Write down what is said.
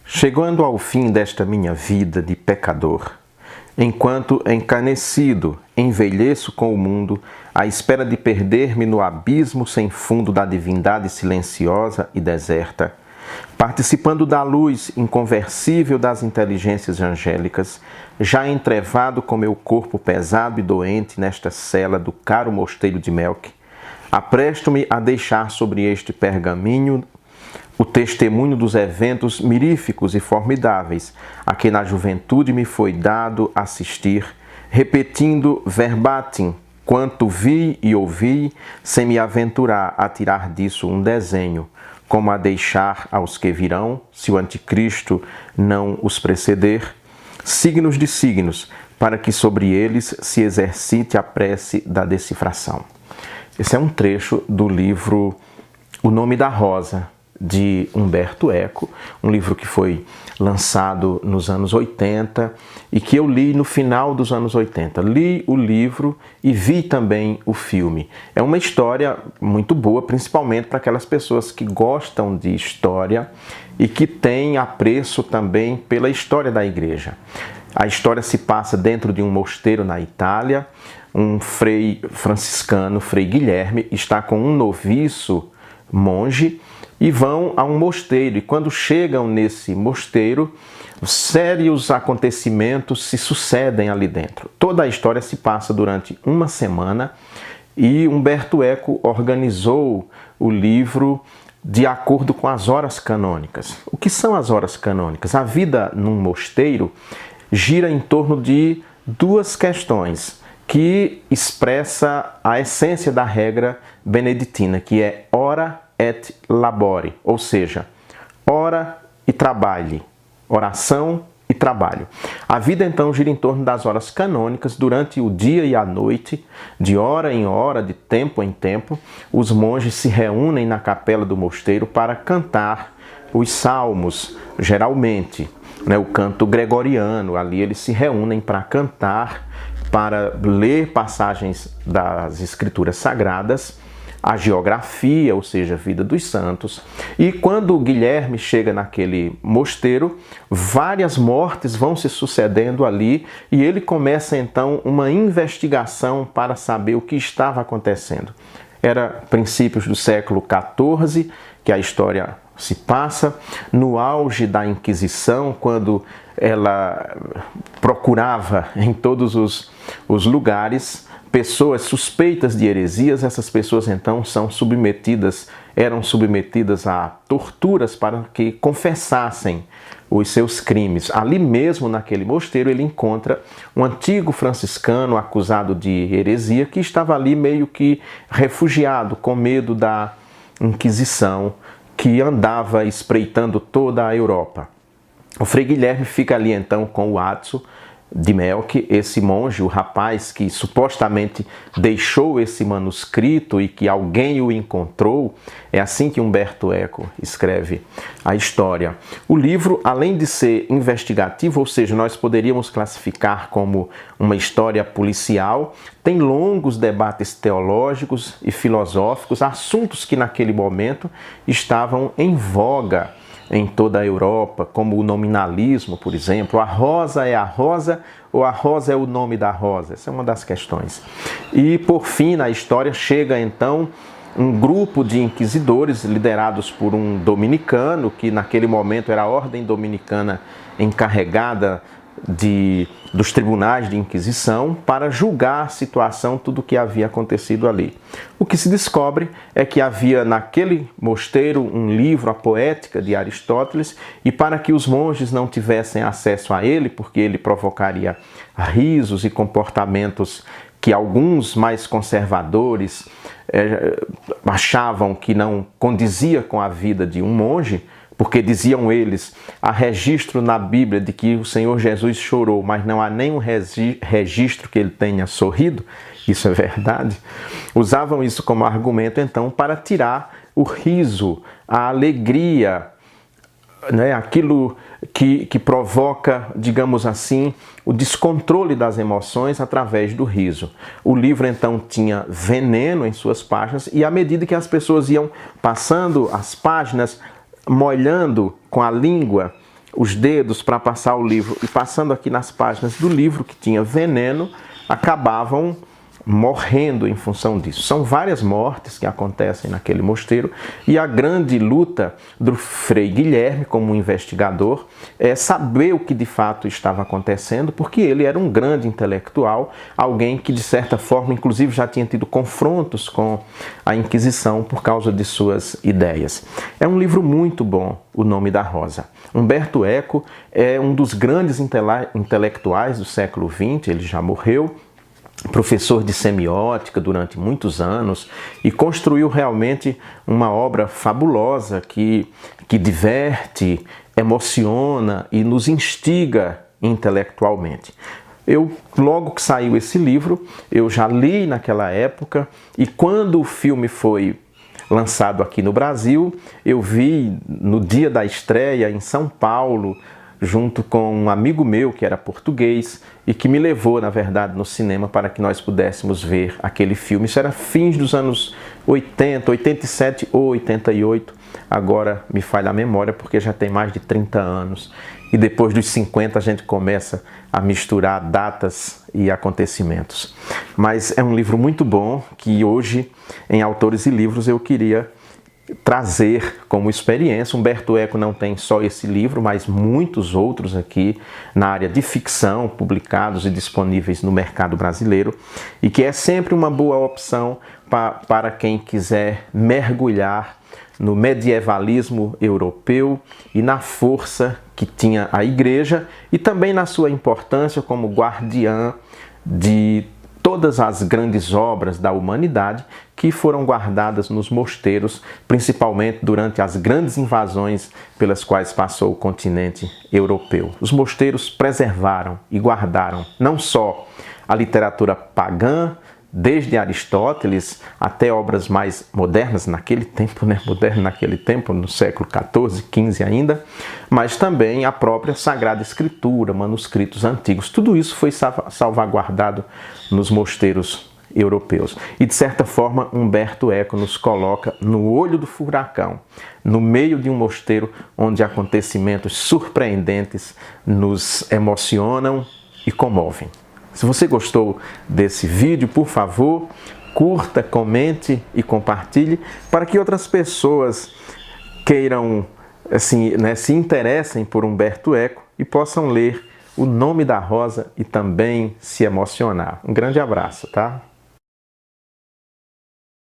Chegando ao fim desta minha vida de pecador, enquanto encanecido envelheço com o mundo, à espera de perder-me no abismo sem fundo da divindade silenciosa e deserta, participando da luz inconversível das inteligências angélicas, já entrevado com meu corpo pesado e doente nesta cela do caro mosteiro de Melk, apresto-me a deixar sobre este pergaminho o testemunho dos eventos miríficos e formidáveis a que na juventude me foi dado assistir, repetindo verbatim quanto vi e ouvi, sem me aventurar a tirar disso um desenho, como a deixar aos que virão, se o anticristo não os preceder, signos de signos, para que sobre eles se exercite a prece da decifração. Esse é um trecho do livro O Nome da Rosa, de Umberto Eco, um livro que foi lançado nos anos 80 e que eu li no final dos anos 80. Li o livro e vi também o filme. É uma história muito boa, principalmente para aquelas pessoas que gostam de história e que têm apreço também pela história da igreja. A história se passa dentro de um mosteiro na Itália. Um frei franciscano, Frei Guilherme, está com um noviço monge e vão a um mosteiro. E quando chegam nesse mosteiro, sérios acontecimentos se sucedem ali dentro. Toda a história se passa durante uma semana e Umberto Eco organizou o livro de acordo com as horas canônicas. O que são as horas canônicas? A vida num mosteiro gira em torno de duas questões que expressa a essência da regra beneditina, que é ora et labore, ou seja, ora e trabalhe, oração e trabalho. A vida então gira em torno das horas canônicas. Durante o dia e a noite, de hora em hora, de tempo em tempo, os monges se reúnem na capela do mosteiro para cantar os salmos, geralmente, o canto gregoriano. Ali eles se reúnem para cantar, para ler passagens das escrituras sagradas, a geografia, ou seja, a vida dos santos. E quando Guilherme chega naquele mosteiro, várias mortes vão se sucedendo ali e ele começa então uma investigação para saber o que estava acontecendo. Era princípios do século XIV que a história se passa, no auge da Inquisição, quando ela procurava em todos os lugares pessoas suspeitas de heresias. Essas pessoas então eram submetidas a torturas para que confessassem os seus crimes. Ali mesmo, naquele mosteiro, ele encontra um antigo franciscano acusado de heresia que estava ali meio que refugiado, com medo da Inquisição, que andava espreitando toda a Europa. O Frei Guilherme fica ali então com o Atso de Melk, esse monge, o rapaz que supostamente deixou esse manuscrito e que alguém o encontrou. É assim que Umberto Eco escreve a história. O livro, além de ser investigativo, ou seja, nós poderíamos classificar como uma história policial, tem longos debates teológicos e filosóficos, assuntos que naquele momento estavam em voga em toda a Europa, como o nominalismo, por exemplo. A rosa é a rosa ou a rosa é o nome da rosa? Essa é uma das questões. E, por fim, na história, chega então um grupo de inquisidores liderados por um dominicano, que naquele momento era a ordem dominicana encarregada dos tribunais de Inquisição, para julgar a situação, tudo o que havia acontecido ali. O que se descobre é que havia naquele mosteiro um livro, a Poética de Aristóteles, e para que os monges não tivessem acesso a ele, porque ele provocaria risos e comportamentos que alguns mais conservadores achavam que não condizia com a vida de um monge, porque diziam eles, há registro na Bíblia de que o Senhor Jesus chorou, mas não há nenhum registro que ele tenha sorrido. Isso é verdade. Usavam isso como argumento, então, para tirar o riso, a alegria, aquilo que provoca, digamos assim, o descontrole das emoções através do riso. O livro, então, tinha veneno em suas páginas e, à medida que as pessoas iam passando as páginas, molhando com a língua os dedos para passar o livro e passando aqui nas páginas do livro que tinha veneno, acabavam morrendo em função disso. São várias mortes que acontecem naquele mosteiro e a grande luta do Frei Guilherme como investigador é saber o que de fato estava acontecendo, porque ele era um grande intelectual, alguém que de certa forma inclusive já tinha tido confrontos com a Inquisição por causa de suas ideias. É um livro muito bom, O Nome da Rosa. Humberto Eco é um dos grandes intelectuais do século XX, ele já morreu, professor de semiótica durante muitos anos e construiu realmente uma obra fabulosa que diverte, emociona e nos instiga intelectualmente. Logo que saiu esse livro, eu já li naquela época e quando o filme foi lançado aqui no Brasil, eu vi no dia da estreia em São Paulo, junto com um amigo meu que era português e que me levou, na verdade, no cinema para que nós pudéssemos ver aquele filme. Isso era fins dos anos 80, 87 ou 88, agora me falha a memória porque já tem mais de 30 anos. E depois dos 50 a gente começa a misturar datas e acontecimentos. Mas é um livro muito bom que hoje, em Autores e Livros, eu queria trazer como experiência. Humberto Eco não tem só esse livro, mas muitos outros aqui na área de ficção, publicados e disponíveis no mercado brasileiro, e que é sempre uma boa opção para quem quiser mergulhar no medievalismo europeu e na força que tinha a Igreja e também na sua importância como guardiã de todas as grandes obras da humanidade que foram guardadas nos mosteiros, principalmente durante as grandes invasões pelas quais passou o continente europeu. Os mosteiros preservaram e guardaram não só a literatura pagã, desde Aristóteles até obras mais modernas naquele tempo, moderno naquele tempo, no século XIV, XV ainda, mas também a própria Sagrada Escritura, manuscritos antigos. Tudo isso foi salvaguardado nos mosteiros europeus. E, de certa forma, Humberto Eco nos coloca no olho do furacão, no meio de um mosteiro onde acontecimentos surpreendentes nos emocionam e comovem. Se você gostou desse vídeo, por favor, curta, comente e compartilhe para que outras pessoas queiram, assim, se interessem por Humberto Eco e possam ler O Nome da Rosa e também se emocionar. Um grande abraço, tá?